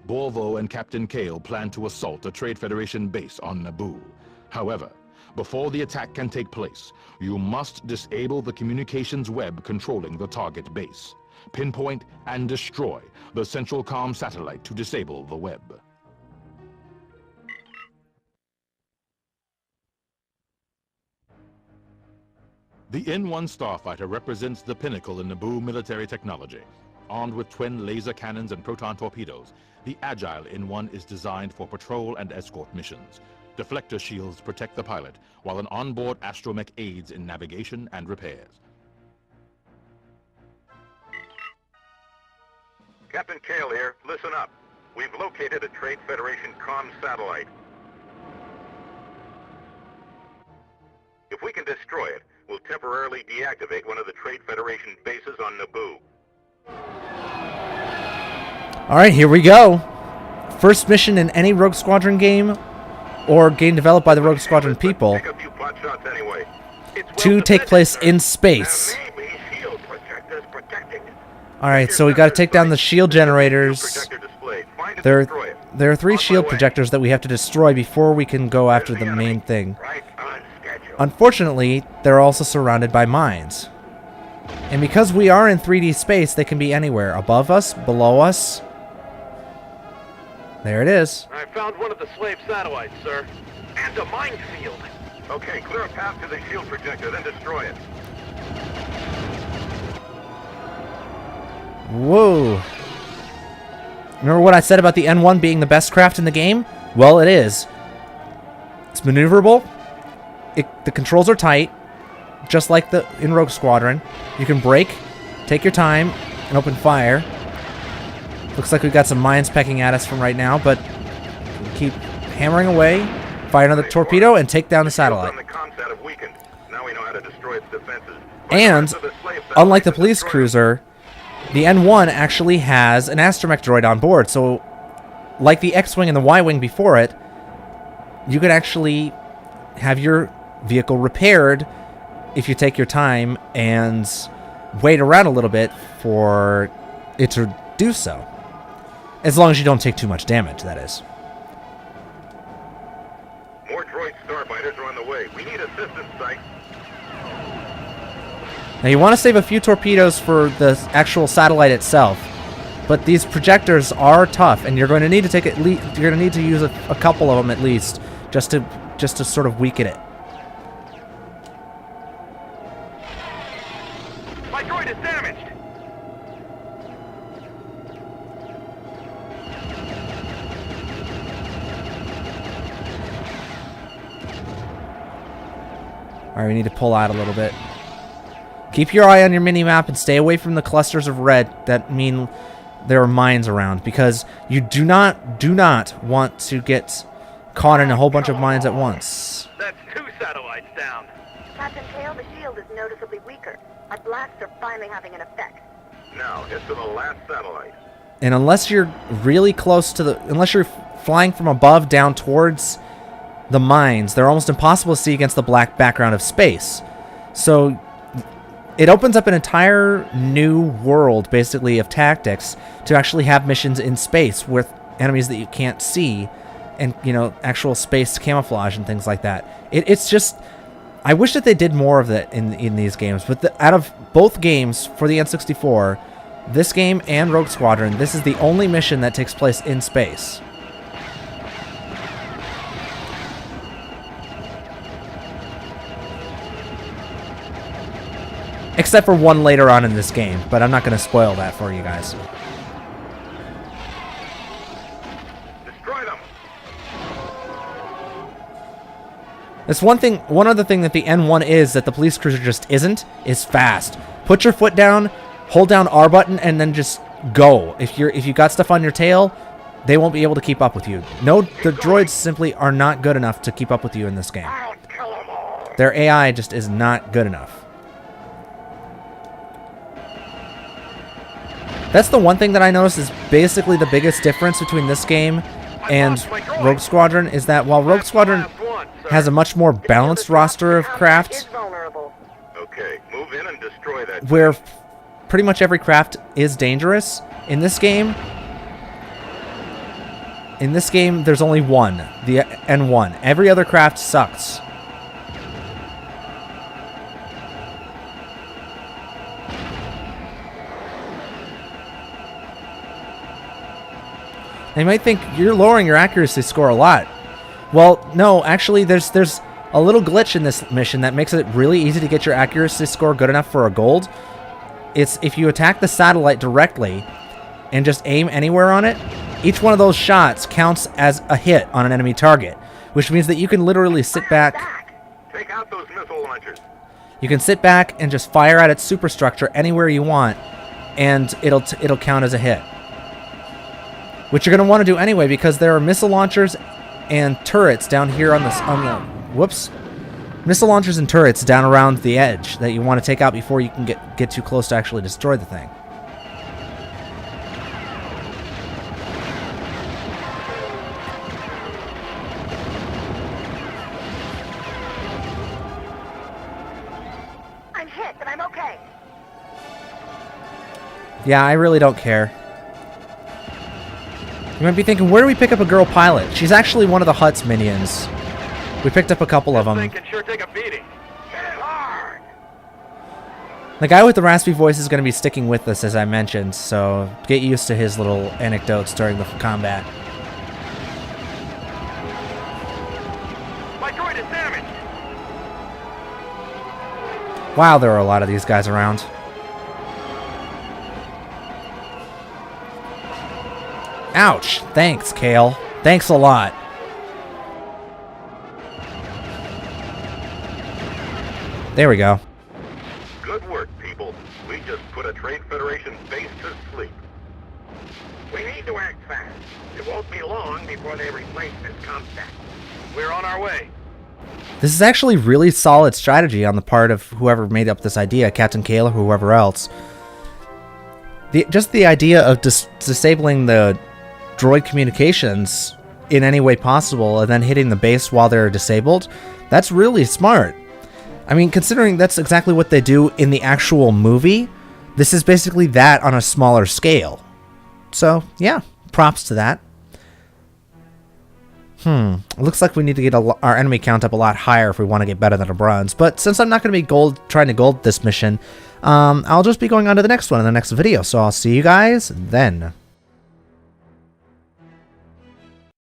Borvo and Captain Kale plan to assault a Trade Federation base on Naboo. However, before the attack can take place, you must disable the communications web controlling the target base. Pinpoint and destroy the central comm satellite to disable the web. The N-1 starfighter represents the pinnacle in Naboo military technology. Armed with twin laser cannons and proton torpedoes, the agile N-1 is designed for patrol and escort missions. Deflector shields protect the pilot, while an onboard astromech aids in navigation and repairs. Captain Kale here. Listen up. We've located a Trade Federation Comm satellite. If we can destroy it, we'll temporarily deactivate one of the Trade Federation bases on Naboo. Alright, here we go. First mission in any Rogue Squadron game, or game developed by the Rogue Squadron people, to take place in space. Alright, so we gotta take down the shield generators. There are 3 shield projectors that we have to destroy before we can go after the main thing. Unfortunately, they're also surrounded by mines. And because we are in 3D space, they can be anywhere. Above us, below us. There it is. I found one of the slave satellites, sir. And a minefield. Okay, clear a path to the shield projector, then destroy it. Whoa. Remember what I said about the N-1 being the best craft in the game? Well, it is. It's maneuverable. The controls are tight, just like in Rogue Squadron. You can brake, take your time, and open fire. Looks like we've got some mines pecking at us from right now, but keep hammering away, fire another torpedo, and take down the satellite. And, unlike the police cruiser, the N-1 actually has an astromech droid on board, so like the X-Wing and the Y-Wing before it, you could actually have your vehicle repaired if you take your time and wait around a little bit for it to do so. As long as you don't take too much damage, that is. More droid starfighters are on the way. We need assistance, Site. Now you want to save a few torpedoes for the actual satellite itself, but these projectors are tough, and you're going to need to take you're going to need to use a couple of them at least, just to sort of weaken it. My droid is damaged. Alright, we need to pull out a little bit. Keep your eye on your mini-map and stay away from the clusters of red that mean there are mines around, because you do not want to get caught in a whole bunch of mines at once. That's 2 satellites down. Captain Kale, the shield is noticeably weaker. Our blasts are finally having an effect. Now, head to the last satellite. And unless you're really close to unless you're flying from above down towards the mines, they're almost impossible to see against the black background of space. So it opens up an entire new world, basically, of tactics to actually have missions in space with enemies that you can't see, and, you know, actual space camouflage and things like that. It's just, I wish that they did more of that in these games. But out of both games for the N64, this game and Rogue Squadron, this is the only mission that takes place in space. Except for one later on in this game, but I'm not going to spoil that for you guys. Destroy them. That's one other thing that the N1 is that the police cruiser just isn't, is fast. Put your foot down, hold down R button, and then just go. If you got stuff on your tail, they won't be able to keep up with you. No, the droids simply are not good enough to keep up with you in this game. Their AI just is not good enough. That's the one thing that I noticed is basically the biggest difference between this game and Rogue Squadron, is that while Rogue Squadron has a much more balanced roster of craft, Okay, move in and destroy that. where pretty much every craft is dangerous, in this game, In this game, there's only one, the N1. Every other craft sucks. Now you might think you're lowering your accuracy score a lot. Well, no, actually, there's a little glitch in this mission that makes it really easy to get your accuracy score good enough for a gold. It's if you attack the satellite directly and just aim anywhere on it, each one of those shots counts as a hit on an enemy target, which means that you can literally sit back. Take out those missile launchers. You can sit back and just fire at its superstructure anywhere you want, and it'll count as a hit. Which you're going to want to do anyway, because there are missile launchers and turrets down here on the missile launchers and turrets down around the edge that you want to take out before you can get too close to actually destroy the thing. I'm hit, but I'm okay. Yeah, I really don't care. You might be thinking, where do we pick up a girl pilot? She's actually one of the Hutt's minions. We picked up a couple of them. This thing can sure take a beating. Hit it hard. The guy with the raspy voice is going to be sticking with us, as I mentioned, so get used to his little anecdotes during the combat. My droid is damaged. Wow, there are a lot of these guys around. Ouch! Thanks, Kale. Thanks a lot. There we go. Good work, people. We just put a Trade Federation base to sleep. We need to act fast. It won't be long before they replace this comm stack. We're on our way. This is actually really solid strategy on the part of whoever made up this idea, Captain Kale or whoever else. Just the idea of disabling the droid communications in any way possible and then hitting the base while they're disabled, that's really smart. I mean, considering that's exactly what they do in the actual movie, this is basically that on a smaller scale. So, yeah, props to that. It looks like we need to get our enemy count up a lot higher if we want to get better than a bronze. But since I'm not going to be trying to gold this mission, I'll just be going on to the next one in the next video. So I'll see you guys then.